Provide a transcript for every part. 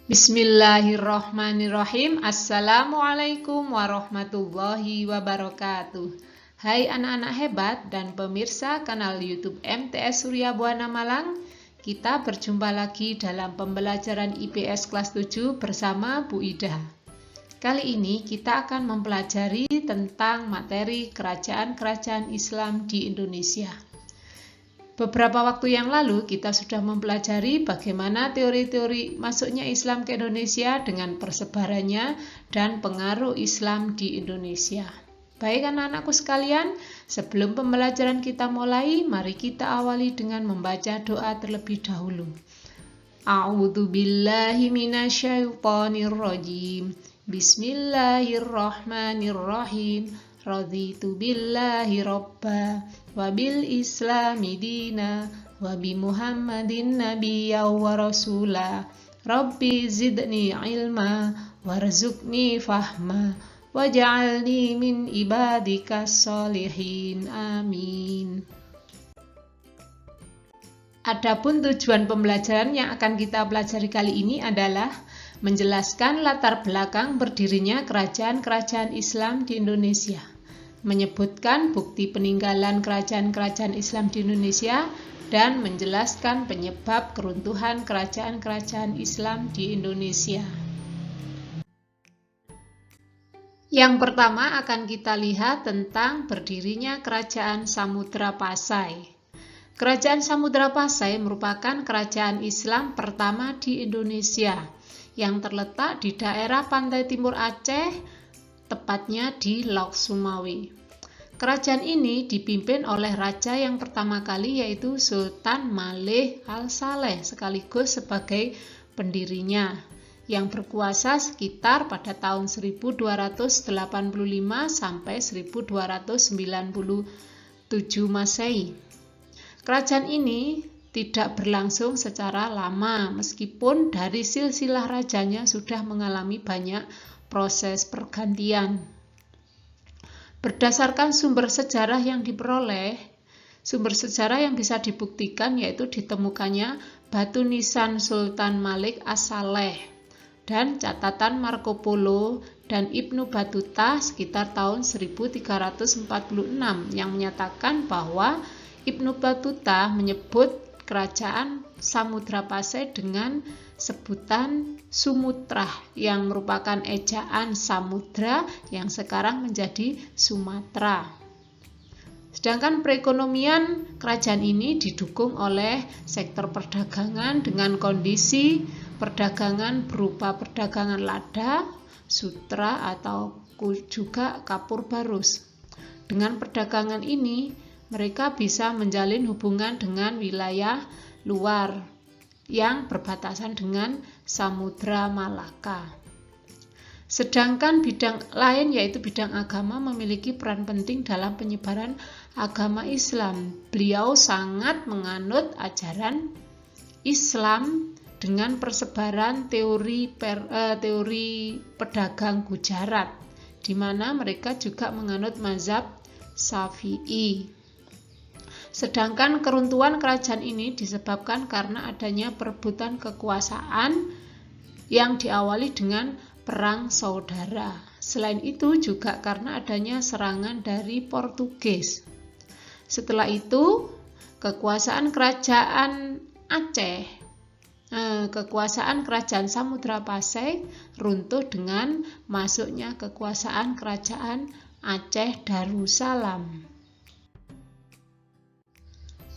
Bismillahirrohmanirrohim. Assalamualaikum warahmatullahi wabarakatuh. Hai anak-anak hebat dan pemirsa kanal YouTube MTS Surya Buana Malang. Kita berjumpa lagi dalam pembelajaran IPS kelas 7 bersama Bu Ida. Kali ini kita akan mempelajari tentang materi kerajaan-kerajaan Islam di Indonesia. Beberapa waktu yang lalu kita sudah mempelajari bagaimana teori-teori masuknya Islam ke Indonesia dengan persebarannya dan pengaruh Islam di Indonesia. Baik anak-anakku sekalian, sebelum pembelajaran kita mulai, mari kita awali dengan membaca doa terlebih dahulu. A'udzu billahi minasyaitonir rajim. Bismillahirrahmanirrahim. Raditu billahi robba wa bil islami dina wa bi muhammadin nabiyya wa rasula rabbi zidni ilma warzuqni fahma waj'alni min ibadika sholihin amin. Adapun tujuan pembelajaran yang akan kita pelajari kali ini adalah menjelaskan latar belakang berdirinya kerajaan-kerajaan Islam di Indonesia, menyebutkan bukti peninggalan kerajaan-kerajaan Islam di Indonesia, dan menjelaskan penyebab keruntuhan kerajaan-kerajaan Islam di Indonesia. Yang pertama akan kita lihat tentang berdirinya Kerajaan Samudra Pasai. Kerajaan Samudra Pasai merupakan kerajaan Islam pertama di Indonesia yang terletak di daerah pantai timur Aceh, tepatnya di Laut Sumawe. Kerajaan ini dipimpin oleh raja yang pertama kali yaitu Sultan Malih Al-Saleh sekaligus sebagai pendirinya yang berkuasa sekitar pada tahun 1285 sampai 1297 Masehi. Kerajaan ini tidak berlangsung secara lama meskipun dari silsilah rajanya sudah mengalami banyak proses pergantian. Berdasarkan sumber sejarah yang diperoleh, sumber sejarah yang bisa dibuktikan yaitu ditemukannya batu nisan Sultan Malik As-Saleh dan catatan Marco Polo dan Ibnu Battuta sekitar tahun 1346 yang menyatakan bahwa Ibnu Battuta menyebut kerajaan Samudra Pasai dengan sebutan Sumutrah yang merupakan ejaan Samudra yang sekarang menjadi Sumatera. Sedangkan perekonomian kerajaan ini didukung oleh sektor perdagangan dengan kondisi perdagangan berupa perdagangan lada, sutra atau juga kapur barus. Dengan perdagangan ini mereka bisa menjalin hubungan dengan wilayah luar yang berbatasan dengan Samudra Malaka. Sedangkan bidang lain yaitu bidang agama memiliki peran penting dalam penyebaran agama Islam. Beliau sangat menganut ajaran Islam dengan persebaran teori pedagang Gujarat, di mana mereka juga menganut mazhab Syafi'i. Sedangkan keruntuhan kerajaan ini disebabkan karena adanya perebutan kekuasaan yang diawali dengan perang saudara. Selain itu juga karena adanya serangan dari Portugis. Setelah itu, kekuasaan kerajaan Samudra Pasai runtuh dengan masuknya kekuasaan kerajaan Aceh Darussalam.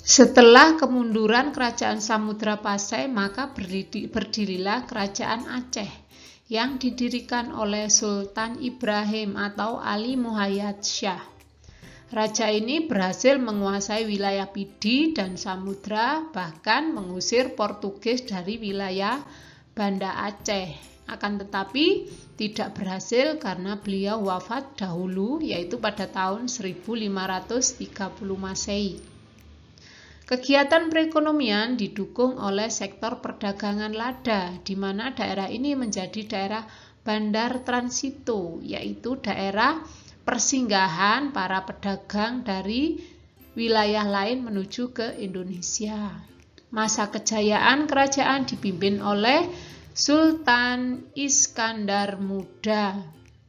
Setelah kemunduran kerajaan Samudra Pasai, maka berdirilah kerajaan Aceh yang didirikan oleh Sultan Ibrahim atau Ali Muhayyad Shah. Raja ini berhasil menguasai wilayah Pidi dan Samudra, bahkan mengusir Portugis dari wilayah Banda Aceh. Akan tetapi tidak berhasil karena beliau wafat dahulu, yaitu pada tahun 1530 Masehi. Kegiatan perekonomian didukung oleh sektor perdagangan lada, di mana daerah ini menjadi daerah bandar transito, yaitu daerah persinggahan para pedagang dari wilayah lain menuju ke Indonesia. Masa kejayaan kerajaan dipimpin oleh Sultan Iskandar Muda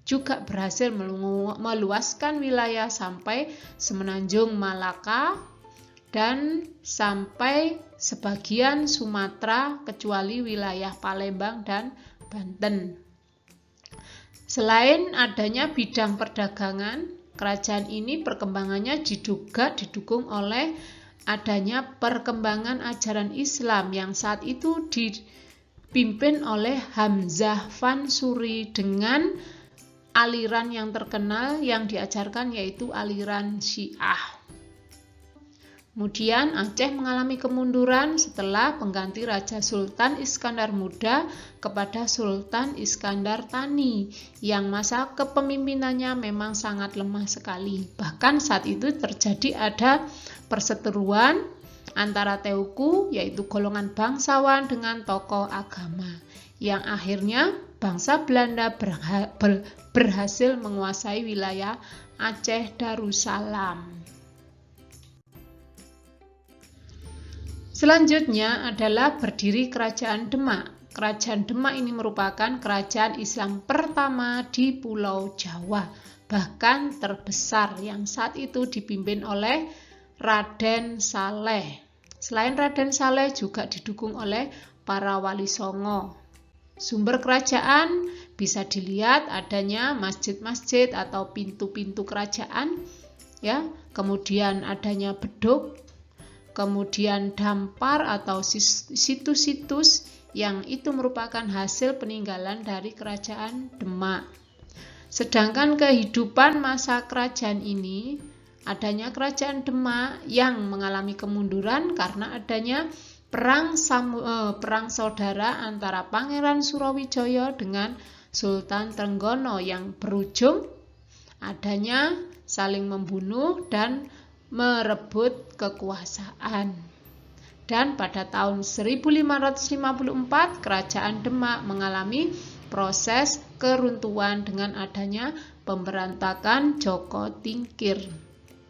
juga berhasil meluaskan wilayah sampai semenanjung Malaka dan sampai sebagian Sumatera kecuali wilayah Palembang dan Banten. Selain adanya bidang perdagangan, kerajaan ini perkembangannya diduga didukung oleh adanya perkembangan ajaran Islam yang saat itu dipimpin oleh Hamzah Fansuri dengan aliran yang terkenal yang diajarkan yaitu aliran Syiah. Kemudian Aceh mengalami kemunduran setelah pengganti Raja Sultan Iskandar Muda kepada Sultan Iskandar Thani yang masa kepemimpinannya memang sangat lemah sekali. Bahkan saat itu terjadi ada perseteruan antara Teuku yaitu golongan bangsawan dengan tokoh agama yang akhirnya bangsa Belanda berhasil menguasai wilayah Aceh Darussalam. Selanjutnya adalah berdiri Kerajaan Demak. Kerajaan Demak ini merupakan kerajaan Islam pertama di Pulau Jawa, bahkan terbesar yang saat itu dipimpin oleh Raden Saleh. Selain Raden Saleh juga didukung oleh para wali songo. Sumber kerajaan bisa dilihat adanya masjid-masjid atau pintu-pintu kerajaan, ya. Kemudian adanya beduk, kemudian dampar atau situs-situs yang itu merupakan hasil peninggalan dari kerajaan Demak. Sedangkan kehidupan masa kerajaan ini, adanya kerajaan Demak yang mengalami kemunduran karena adanya perang saudara antara Pangeran Surawijaya dengan Sultan Trenggono yang berujung adanya saling membunuh dan merebut kekuasaan. Dan pada tahun 1554 kerajaan Demak mengalami proses keruntuhan dengan adanya pemberontakan Joko Tingkir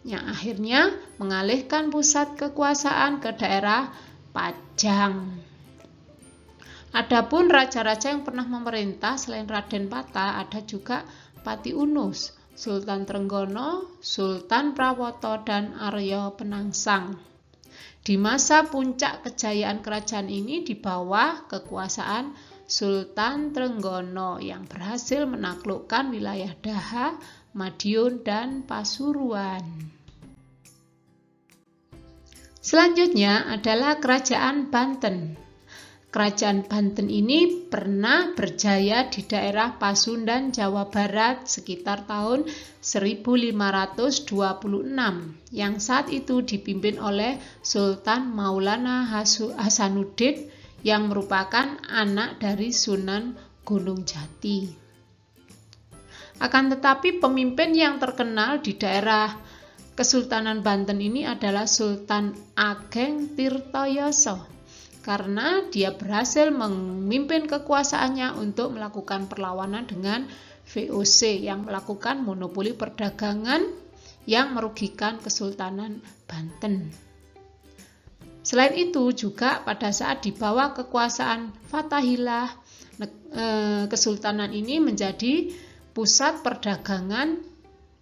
yang akhirnya mengalihkan pusat kekuasaan ke daerah Pajang. Adapun raja-raja yang pernah memerintah selain Raden Patah ada juga Pati Unus, Sultan Trenggono, Sultan Prawoto, dan Arya Penangsang. Di masa puncak kejayaan kerajaan ini di bawah kekuasaan Sultan Trenggono yang berhasil menaklukkan wilayah Daha, Madiun, dan Pasuruan. Selanjutnya adalah Kerajaan Banten. Kerajaan Banten ini pernah berjaya di daerah Pasundan, Jawa Barat sekitar tahun 1526 yang saat itu dipimpin oleh Sultan Maulana Hasanuddin yang merupakan anak dari Sunan Gunung Jati. Akan tetapi pemimpin yang terkenal di daerah Kesultanan Banten ini adalah Sultan Ageng Tirtoyoso karena dia berhasil memimpin kekuasaannya untuk melakukan perlawanan dengan VOC yang melakukan monopoli perdagangan yang merugikan Kesultanan Banten. Selain itu juga pada saat di bawah kekuasaan Fatahillah, Kesultanan ini menjadi pusat perdagangan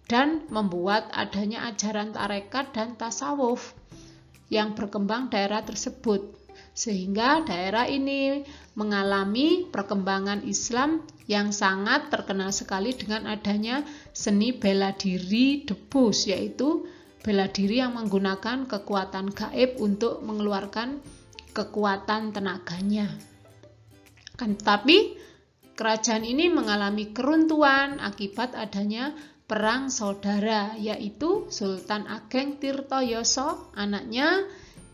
dan membuat adanya ajaran tarekat dan tasawuf yang berkembang daerah tersebut. Sehingga daerah ini mengalami perkembangan Islam yang sangat terkenal sekali dengan adanya seni bela diri debus, yaitu bela diri yang menggunakan kekuatan gaib untuk mengeluarkan kekuatan tenaganya. Tetapi kerajaan ini mengalami keruntuhan akibat adanya perang saudara, yaitu Sultan Ageng Tirtoyoso, anaknya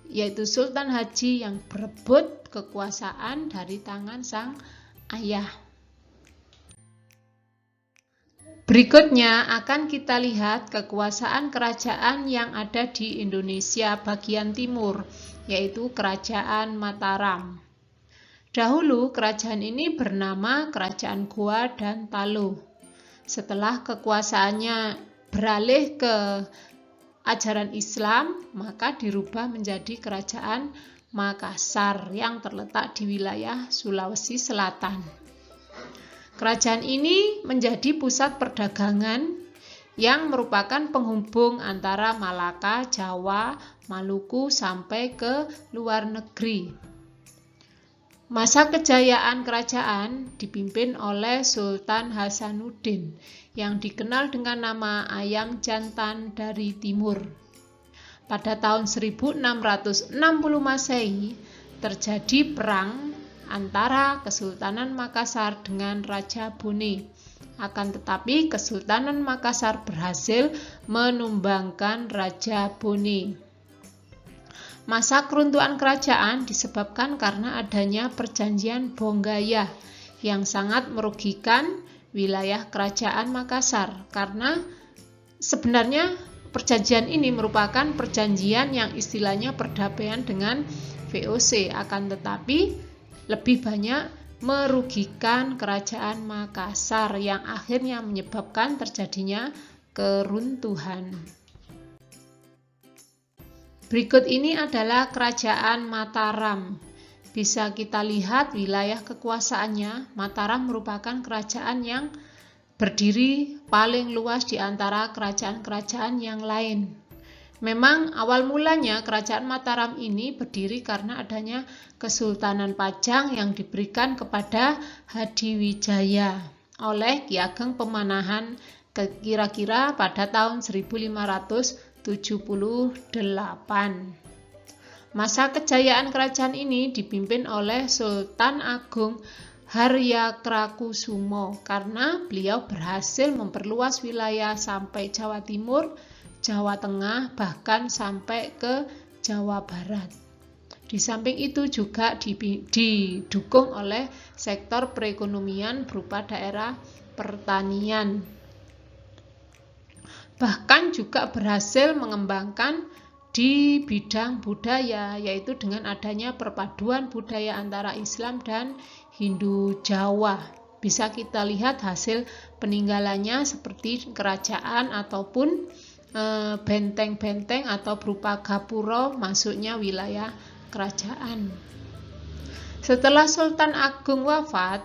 yaitu Sultan Haji yang berebut kekuasaan dari tangan sang ayah. Berikutnya akan kita lihat kekuasaan kerajaan yang ada di Indonesia bagian timur, yaitu Kerajaan Mataram. Dahulu kerajaan ini bernama Kerajaan Goa dan Talo. Setelah kekuasaannya beralih ke ajaran Islam, maka dirubah menjadi Kerajaan Makassar yang terletak di wilayah Sulawesi Selatan. Kerajaan ini menjadi pusat perdagangan yang merupakan penghubung antara Malaka, Jawa, Maluku sampai ke luar negeri. Masa kejayaan kerajaan dipimpin oleh Sultan Hasanuddin yang dikenal dengan nama Ayam Jantan dari Timur. Pada tahun 1660 Masehi terjadi perang antara Kesultanan Makassar dengan Raja Bone. Akan tetapi Kesultanan Makassar berhasil menumbangkan Raja Bone. Masa keruntuhan kerajaan disebabkan karena adanya perjanjian Bonggaya yang sangat merugikan wilayah kerajaan Makassar, karena sebenarnya perjanjian ini merupakan perjanjian yang istilahnya perdamaian dengan VOC, akan tetapi lebih banyak merugikan kerajaan Makassar yang akhirnya menyebabkan terjadinya keruntuhan. Berikut ini adalah kerajaan Mataram. Bisa kita lihat wilayah kekuasaannya. Mataram merupakan kerajaan yang berdiri paling luas di antara kerajaan-kerajaan yang lain. Memang awal mulanya kerajaan Mataram ini berdiri karena adanya Kesultanan Pajang yang diberikan kepada Hadiwijaya oleh Ki Ageng Pemanahan kira-kira pada tahun 1578. Masa kejayaan kerajaan ini dipimpin oleh Sultan Agung Haryakrakusumo karena beliau berhasil memperluas wilayah sampai Jawa Timur, Jawa Tengah, bahkan sampai ke Jawa Barat. Di samping itu juga didukung oleh sektor perekonomian berupa daerah pertanian. Bahkan juga berhasil mengembangkan di bidang budaya, yaitu dengan adanya perpaduan budaya antara Islam dan Hindu Jawa. Bisa kita lihat hasil peninggalannya seperti kerajaan ataupun benteng-benteng atau berupa gapura masuknya wilayah kerajaan. Setelah Sultan Agung wafat,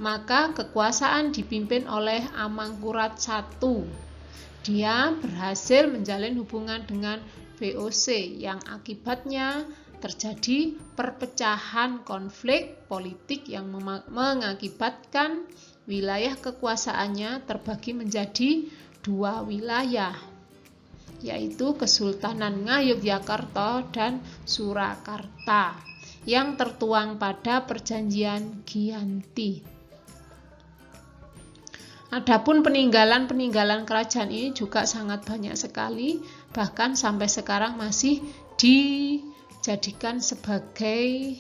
maka kekuasaan dipimpin oleh Amangkurat I. Dia berhasil menjalin hubungan dengan VOC yang akibatnya terjadi perpecahan konflik politik yang mengakibatkan wilayah kekuasaannya terbagi menjadi dua wilayah, yaitu Kesultanan Ngayogyakarta dan Surakarta yang tertuang pada Perjanjian Giyanti. Adapun peninggalan kerajaan ini juga sangat banyak sekali, bahkan sampai sekarang masih dijadikan sebagai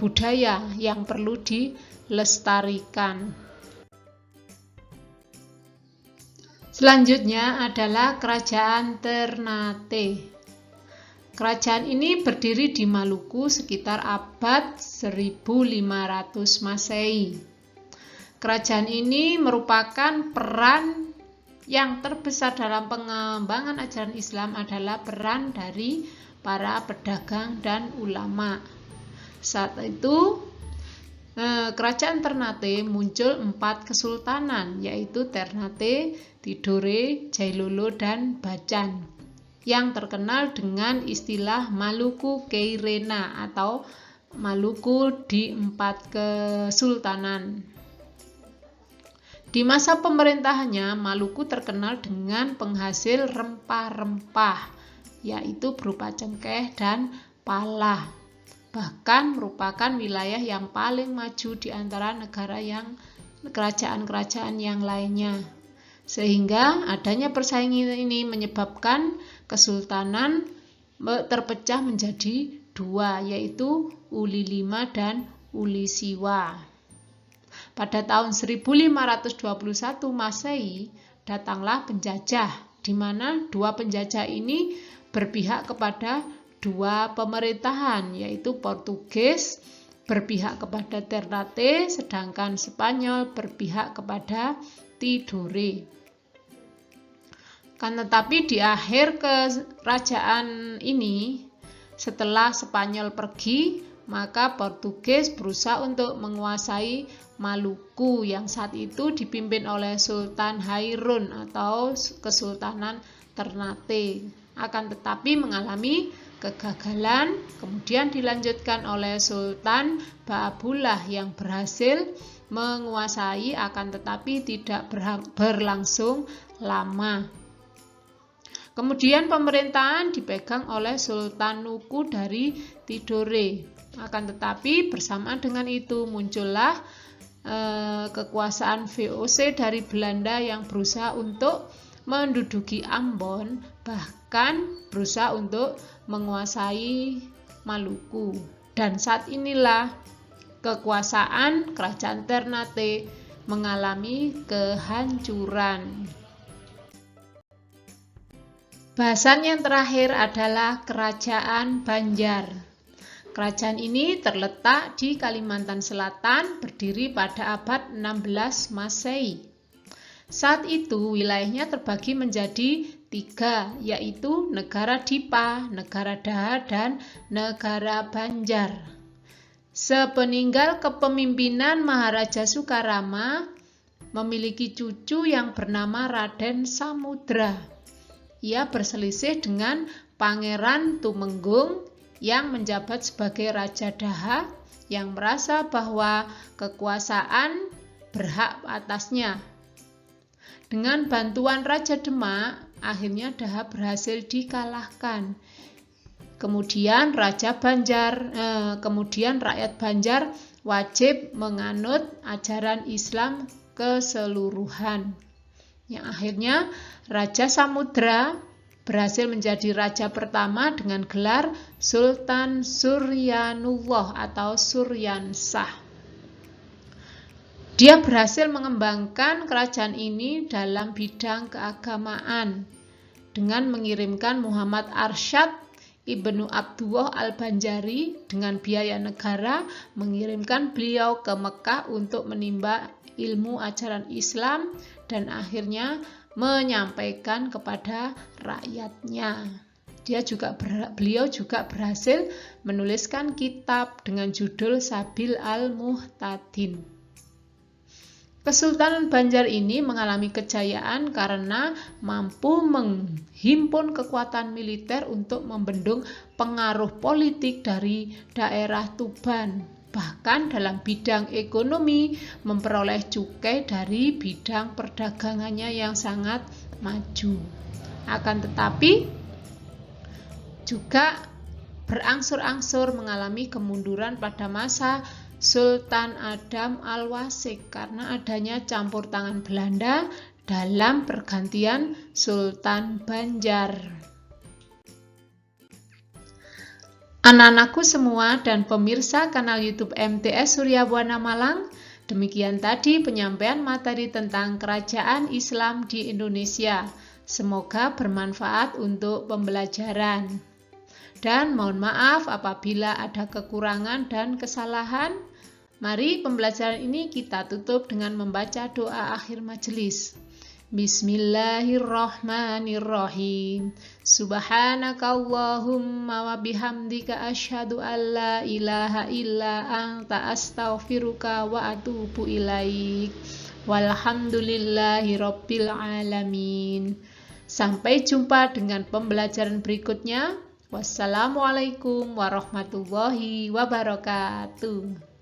budaya yang perlu dilestarikan. Selanjutnya adalah Kerajaan Ternate. Kerajaan ini berdiri di Maluku sekitar abad 1500 Masehi. Kerajaan ini merupakan peran yang terbesar dalam pengembangan ajaran Islam adalah peran dari para pedagang dan ulama. Saat itu Kerajaan Ternate muncul 4 kesultanan, yaitu Ternate, Tidore, Jailolo, dan Bacan, yang terkenal dengan istilah Maluku Keirena atau Maluku di 4 kesultanan. Di masa pemerintahannya, Maluku terkenal dengan penghasil rempah-rempah, yaitu berupa cengkeh dan pala. Bahkan merupakan wilayah yang paling maju di antara kerajaan-kerajaan yang lainnya. Sehingga adanya persaingan ini menyebabkan kesultanan terpecah menjadi 2, yaitu Uli Lima dan Uli Siwa. Pada tahun 1521 Masehi datanglah penjajah, di mana 2 penjajah ini berpihak kepada 2 pemerintahan, yaitu Portugis berpihak kepada Ternate, sedangkan Spanyol berpihak kepada Tidore. Kan tetapi di akhir kerajaan ini, Setelah Spanyol pergi, maka Portugis berusaha untuk menguasai Maluku yang saat itu dipimpin oleh Sultan Hairun atau Kesultanan Ternate. Akan tetapi mengalami kegagalan, kemudian dilanjutkan oleh Sultan Baabullah yang berhasil menguasai, akan tetapi tidak berlangsung lama. Kemudian pemerintahan dipegang oleh Sultan Nuku dari Tidore. Akan tetapi bersamaan dengan itu muncullah kekuasaan VOC dari Belanda yang berusaha untuk menduduki Ambon, bahkan berusaha untuk menguasai Maluku. Dan saat inilah kekuasaan Kerajaan Ternate mengalami kehancuran. Bahasan yang terakhir adalah Kerajaan Banjar. Kerajaan ini terletak di Kalimantan Selatan, berdiri pada abad 16 Masehi. Saat itu wilayahnya terbagi menjadi 3, yaitu Negara Dipa, Negara Daha, dan Negara Banjar. Sepeninggal kepemimpinan Maharaja Soekarama, memiliki cucu yang bernama Raden Samudra. Ia berselisih dengan Pangeran Tumenggung yang menjabat sebagai Raja Daha, yang merasa bahwa kekuasaan berhak atasnya. Dengan bantuan Raja Demak, akhirnya Daha berhasil dikalahkan. Kemudian rakyat Banjar wajib menganut ajaran Islam keseluruhan. Yang akhirnya Raja Samudra berhasil menjadi raja pertama dengan gelar Sultan Suryanullah atau Suryansah. Dia berhasil mengembangkan kerajaan ini dalam bidang keagamaan dengan mengirimkan Muhammad Arsyad Ibnu Abdullah Al-Banjari dengan biaya negara, mengirimkan beliau ke Mekah untuk menimba ilmu ajaran Islam dan akhirnya menyampaikan kepada rakyatnya. Beliau juga berhasil menuliskan kitab dengan judul Sabil Al-Muhtadin. Kesultanan Banjar ini mengalami kejayaan karena mampu menghimpun kekuatan militer untuk membendung pengaruh politik dari daerah Tuban. Bahkan dalam bidang ekonomi memperoleh cukai dari bidang perdagangannya yang sangat maju. Akan tetapi juga berangsur-angsur mengalami kemunduran pada masa Sultan Adam Al-Wasik karena adanya campur tangan Belanda dalam pergantian Sultan Banjar. Anak-anakku semua dan pemirsa kanal YouTube MTS Surya Buana Malang, demikian tadi penyampaian materi tentang kerajaan Islam di Indonesia. Semoga bermanfaat untuk pembelajaran. Dan mohon maaf apabila ada kekurangan dan kesalahan. Mari pembelajaran ini kita tutup dengan membaca doa akhir majelis. Bismillahirrahmanirrahim. Subhanakallahumma wa bihamdika asyhadu an la ilaha illa anta astaghfiruka wa atubu ilaik. Walhamdulillahi rabbil alamin. Sampai jumpa dengan pembelajaran berikutnya. Wassalamualaikum warahmatullahi wabarakatuh.